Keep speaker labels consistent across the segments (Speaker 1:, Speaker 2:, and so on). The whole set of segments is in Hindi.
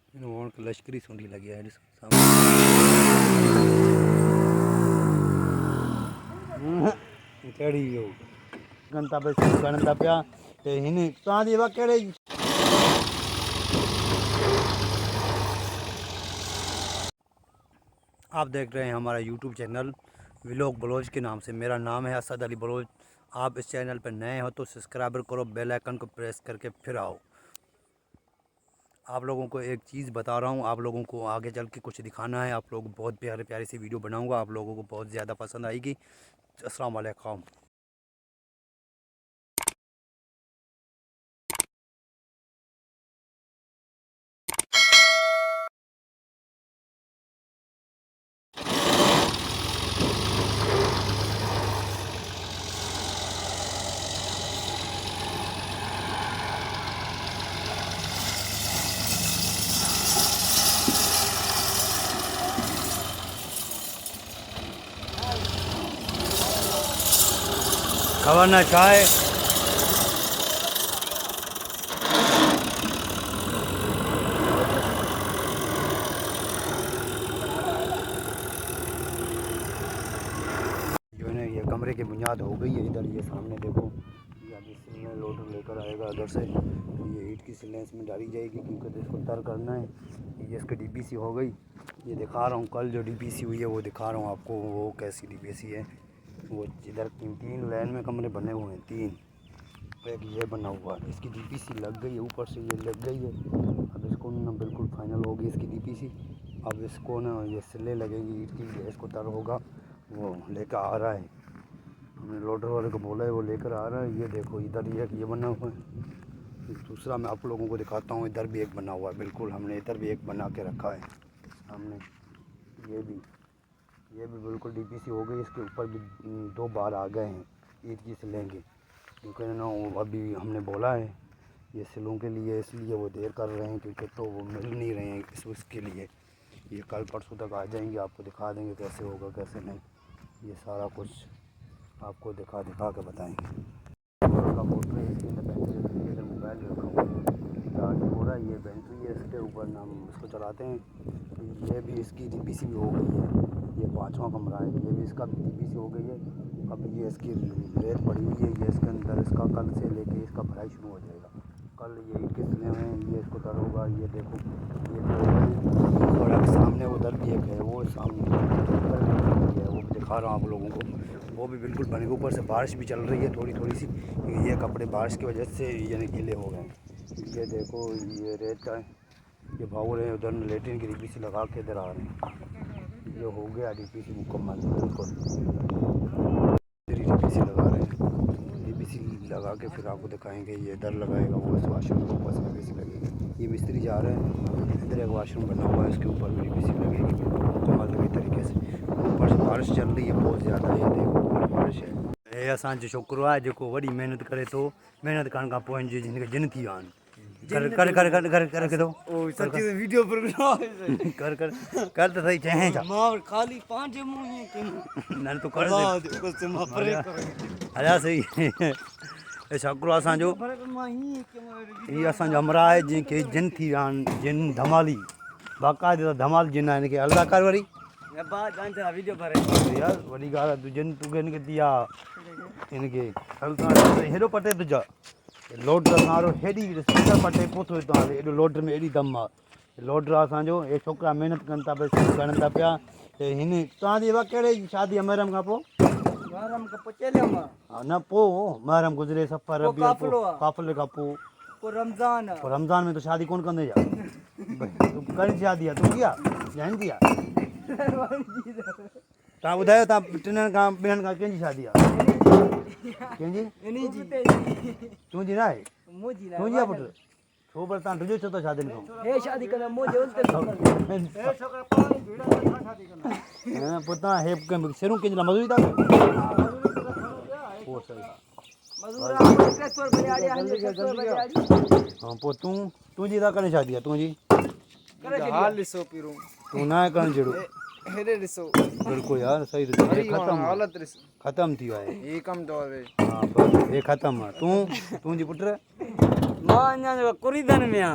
Speaker 1: लश्करी सुंडी लगी है कहिड़ी कनि था खणनि था पिया हिन तव्हांजी कहिड़े आप देख रहे हैं हमारा यूट्यूब चैनल व्लॉग बलोच के नाम से। मेरा नाम है असद अली बलोच। आप इस चैनल पर नए हो तो सब्सक्राइबर करो, बेल आइकन को प्रेस करके फिर आओ। आप लोगों को एक चीज़ बता रहा हूँ, आप लोगों को आगे चल के कुछ दिखाना है। आप लोग बहुत प्यारे प्यारे सी वीडियो बनाऊँगा, आप लोगों को बहुत ज़्यादा पसंद आएगी। अस्सलाम वालेकुम। खाना चाय जो है ना, ये कमरे की बुनियाद हो गई है। इधर ये सामने देखो, ये अभी सिलने लोडर लेकर आएगा उधर से। ये ईंट की सिलने इसमें डाली जाएगी क्योंकि इसको तर करना है। ये इसकी डीपीसी हो गई, ये दिखा रहा हूँ। कल जो डीपीसी हुई है वो दिखा रहा हूँ आपको, वो कैसी डीपीसी है। वो इधर तीन लाइन में कमरे बने हुए हैं, तीन। एक ये बना हुआ है, इसकी डीपीसी लग गई है, ऊपर से ये लग गई है। अब इसको ना बिल्कुल फाइनल होगी इसकी डीपीसी। अब इसको ना ये सिले लगेगी ईंट की, इसको तर होगा। वो लेकर आ रहा है, हमने लोडर वाले को बोला है, वो लेकर आ रहा है। ये देखो इधर ये बना हुआ है। दूसरा मैं आप लोगों को दिखाता हूँ, इधर भी एक बना हुआ है बिल्कुल। हमने इधर भी एक बना के रखा है सामने। ये भी बिल्कुल डीपीसी हो गई। इसके ऊपर भी 2 बार आ गए हैं ईंट की सिलेंगे, क्योंकि ना अभी हमने बोला है ये सिलों के लिए, इसलिए वो देर कर रहे हैं क्योंकि तो वो मिल नहीं रहे हैं उसके लिए। ये कल परसों तक आ जाएंगे, आपको दिखा देंगे कैसे होगा कैसे नहीं। ये सारा कुछ आपको दिखा के बताएंगे। का फोटो है इसके अंदर, बैटरी के अंदर मोबाइल रखा हुआ है, चार्ज हो रहा है। ये बैटरी है इसके ऊपर, नाम इसको चलाते हैं। ये भी इसकी डीपीसी भी हो गई है। ये 5वां कमरा है, ये भी इसका डीपीसी हो गई है। अब ये इसकी रेत पड़ी हुई है, ये इसके अंदर इसका कल से लेके इसका भराई शुरू हो जाएगा। कल ये ईंट के सिले हैं, ये इसको तर होगा। ये देखो ये और अब सामने उधर भी एक है, वो सामने उधर भी है, वो दिखा रहा हूँ आप लोगों को। वो भी बिल्कुल बने। ऊपर से बारिश भी चल रही है थोड़ी थोड़ी सी, ये कपड़े बारिश की वजह से यानी गीले हो गए। ये देखो ये रेत का ये भाव है। उधर लेटरिन की डीपीसी लगा के इधर आ रहे हैं। ये हो गया डीपीसी मुकम्मल बिल्कुल। डीपीसी लगा रहे हैं, डीपीसी लगा के फिर आपको दिखाएंगे। ये इधर लगाएगा, वो इस वाशरूम के ऊपर से डीपीसी लगेगी। ये मिस्त्री जा रहे हैं, इधर एक वाशरूम बना हुआ है, इसके ऊपर भी डीपीसी लगेगी मुकम्मल तरीके तरीके से। ऊपर से बारिश चल रही है बहुत ज़्यादा, ये देखो बारिश है। ये असांजो छोकिरो आहे जेको वॾी महिनत करे थो। महिनत करण खां पोइ जिनखे जिन थी विया आहिनि। कर के दो
Speaker 2: वीडियो प्रोग्राम
Speaker 1: कर तो सही चाहे छा
Speaker 2: मां खाली 5 मुंह के
Speaker 1: न तो कर दे
Speaker 2: को से मां परे कर
Speaker 1: हला सही। ये छोकिरो असांजो, ये असांजो हमरा आहे जंहिंखे जिन थी विया आहिनि, जिन धमाली बाक़ाइदा धमाल जिन आहे। हिनखे अलॻि कर वरी
Speaker 2: वीडियो भरे
Speaker 1: यार वॾी ॻाल्हि आहे। तूं जिन तूंखे हिनखे थी आहे, हिनखे हल हेॾो पटे तुंहिंजा लोडर असांजो हेॾी सिंगर पटे पोइ थो हितां हले। एॾो लोडर में एॾी दम आहे। लोडर आहे असांजो। हे छोकिरा महिनत कनि था पिया, खणनि था पिया। हिन तव्हांजी कहिड़े शादी आहे महरम खां पोइ?
Speaker 2: महरम का पचेले मां
Speaker 1: न पोइ महरम गुज़रे सफ़र काफ़िले खां पोइ रमज़ान में तो शादी कोन कंदे छा? तूं कहिड़ी शादी आहे तुंहिंजी आहे या हिनजी आहे? तव्हां ॿुधायो, तव्हां टिनि खां ॿिन्हिनि खां कंहिंजी शादी आहे? कंहिंजी? तुंहिंजी न आहे? तुंहिंजी आहे पुटु? छो पर तव्हां ॾिजो छो था शादियुनि खां? पोइ तव्हां हे शुरू कंहिंजे लाइ मज़ूरी था कयो? पोइ सही। हाँ पोइ तुंहिंजी था कॾहिं शादी आहे तुंहिंजी?
Speaker 2: हाल ॾिसो पिरो
Speaker 1: तूं न आहे करणु जहिड़ो
Speaker 2: हेॾे ॾिसो
Speaker 1: बिल्कुलु यार सही ख़तमु
Speaker 2: हालत ॾिसो
Speaker 1: ख़तमु थी वियो आहे।
Speaker 2: ये कम तो है
Speaker 1: हा बसि हे ख़तमु आहे। तुंहिंजी पुट
Speaker 2: मां अञा कुरीदन में आहियां।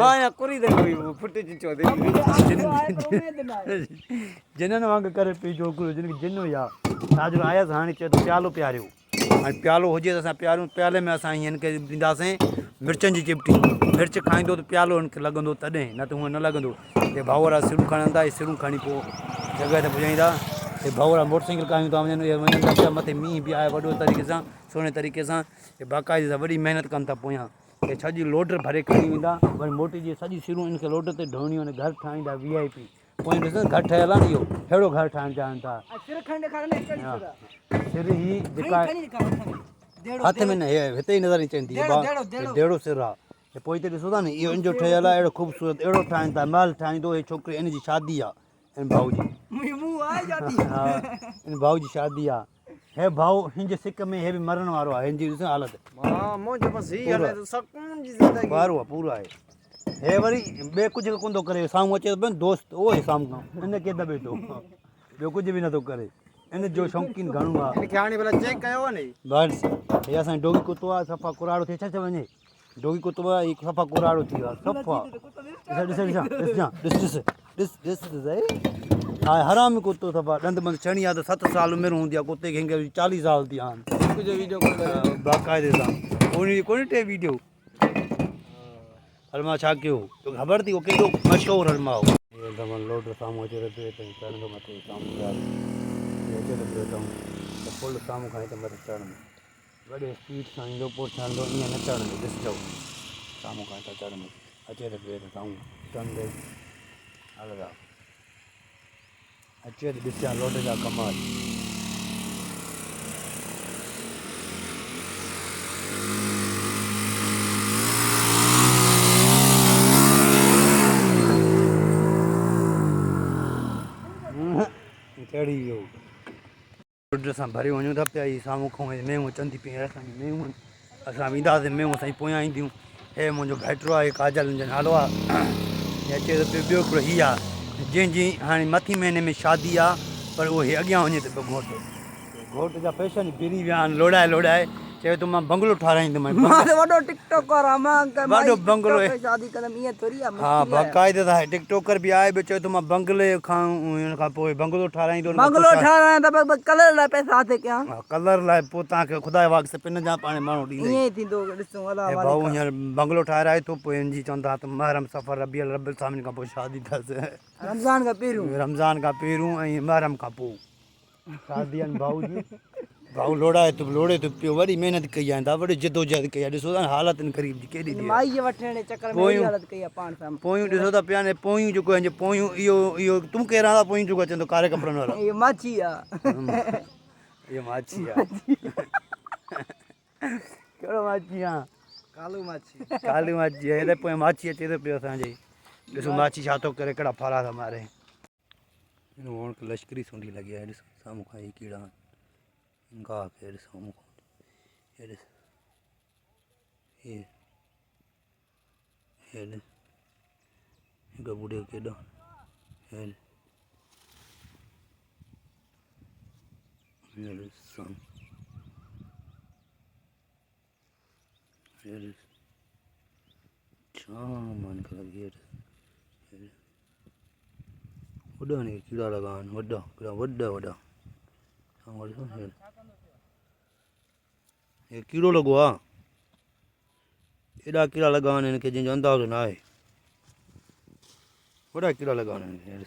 Speaker 2: मां या कुरी दे कोई फुट चो दे
Speaker 1: जिन वांग करे पी छोकिरो जिन जिन या ताजो आयसि हाणे चए थो प्यालो पियारियो हाणे प्यालो हुजे त असां पियारियूं प्याले में असां हिन खे ॾींदासीं मिर्चनि जी चिपटी मिर्च खाईंदो त प्यालो हिनखे लॻंदो तॾहिं न त हूअं न लॻंदो हे भाउर सिरूं खणंदा इहे सिरूं खणी पोइ जॻह ते पुॼाईंदा हे भाउर मोटर साइकिल कायूं था वञनि वञनि था पिया मथे मींहुं बि आहे वॾो तरीक़े सां सुहिणे तरीक़े सां हे बाक़ाइदे सां वॾी महिनत कनि था पोयां हे सॼी लोड भरे खणी वेंदा वरी मोटी जी सॼी सिरूं हिनखे लोड ते ढोणियूं आहिनि घर ठाहींदा VIP पोइ ॾिसो घर ठहियल आहे न इहो अहिड़ो घर ठाहिणु चाहिनि था
Speaker 2: सिर खंड खाने
Speaker 1: सिर ही जेका हथ में न हे हिते ई नज़र अचनि थी डेढ़ो सिर आहे हे पोइ हिते ॾिसो था न इहो हिनजो ठहियल आहे अहिड़ो ख़ूबसूरत अहिड़ो ठाहिनि था महल ठाहींदो हे छोकिरे हिन जी शादी आहे हिन भाऊ जी हा हिन भाऊ जी शादी आहे हे भाऊ हिन जे सिक में हे बि मरण वारो आहे हिन जी ॾिसो हालत
Speaker 2: हां मुझे बस ही हले तो सुकून जी जिंदगी
Speaker 1: वारो आहे पूरो आहे हे वरी ॿिए कुझु कोन थो करे साम्हूं अचे थो दोस्त उहो ई साम्हूं हिन खे दॿे थो ॿियो कुझु बि नथो करे इन जो शौक़ीन घणो आहे
Speaker 2: इनके हाणे भला चेक कयो नी
Speaker 1: बस हे असांजो डोगी कुतो आहे सफ़ा कुराड़ो थिए छा वञे डोगी कुतो आहे हिकु सफ़ा कुराड़ो थी वियो आहे सफ़ा ॾिस हा हरामी कुतो सफ़ा ॾंद बंद छणी आहे त 7 साल उमिरि हूंदी आहे कुते खे 40 साल थी विया आहिनि
Speaker 2: कुछ वीडियो कॉल
Speaker 1: बाक़ाइदे सां कोन टे वीडियो हलमा छा कयो तोखे ख़बर थी उहो केॾो मशहूरु हलमा हो लोड साम्हूं अचे त पियो त चढ़ंदो मथे साम्हूं अचे त पियो त फुल साम्हूं खां त मथे चढ़ंदो वॾे स्पीड सां ईंदो पोइ चढ़ंदो ईअं न चढ़ंदो ॾिसिजो साम्हूं खां त चढ़ंदो अचे त पियो त साम्हूं चढ़ंदो हलंदा अचे त ॾिसां लोड जा कमाल चढ़ी वियो रोड सां भरे वञूं था पिया ई साम्हूं खां मेहूं अचनि थी पियूं असांजी मेहूं असां वेंदासीं मेहूं असांजी पोयां ईंदियूं हे मुंहिंजो भाइटियो आहे काजल जो नालो आहे हे अचे त पियो ॿियो हिकिड़ो हीअ आहे जंहिंजी हाणे मथी महीने में शादी आहे पर उहो हे अॻियां वञे थो पियो घोट जा पैसा गिरी विया आहिनि लोड़ाए चए थो मां बंगलो ठाराईंदुमि
Speaker 2: वॾो टिकटॉकर आ मां
Speaker 1: वॾो बंगलो
Speaker 2: शादी कदम ईअं थोरी आहे
Speaker 1: हा बाक़ाइदे सां टिकटॉकर बि आहे ॿियो चए थो मां बंगले खां हुन खां पोइ बंगलो ठाराईंदो
Speaker 2: बंगलो ठारायां त बस कलर लाइ पैसा हथ कयां
Speaker 1: कलर लाइ पोइ तव्हांखे ख़ुदा जे वाक़ पिन जा पाण माण्हू ॾींदा
Speaker 2: ईअं ई थींदो ॾिसो अला
Speaker 1: भाऊ हींअर बंगलो ठाराए थो पोइ हिन जी चवंदा त महरम सफ़र रबियल सामिन खां पोइ शादी अथसि रमज़ान खां पहिरियों ऐं महरम खां पोइ शादी आहिनि भाऊ जी भाऊ लोड़े थो पियो वॾी महिनत कई आहे वॾी जिदोजहद कई आहे ॾिसो था हालत ग़रीब जी केॾी पोयूं ॾिसो था पिया पोयूं जेको आहिनि पोयूं इहो तूं केरु आहे पोयूं जेको अचनि थो कारे कपिड़नि वारा इहो माछी आहे कहिड़ो माछी आहे कालू माछी आहे हेॾे पोइ माछी अचे थो पियो असांजे ॾिसो माछी छा थो करे कहिड़ा फारा था मारे हिन लश्करी सूंडी लॻी आहे ॾिसो साम्हूं खां ई कीड़ा गाह खे ॾिसो साम्हूं खां हे ॾिस हे ॾिस हिकु ॿुढे केॾो हे ॾिस छा मान लॻी वॾा कीड़ा लॻा आहिनि वॾा हे कीड़ो लॻो आहे एॾा कीड़ा लॻा आहिनि हिनखे जंहिंजो अंदाज़ो न आहे वॾा कीड़ा लॻा आहिनि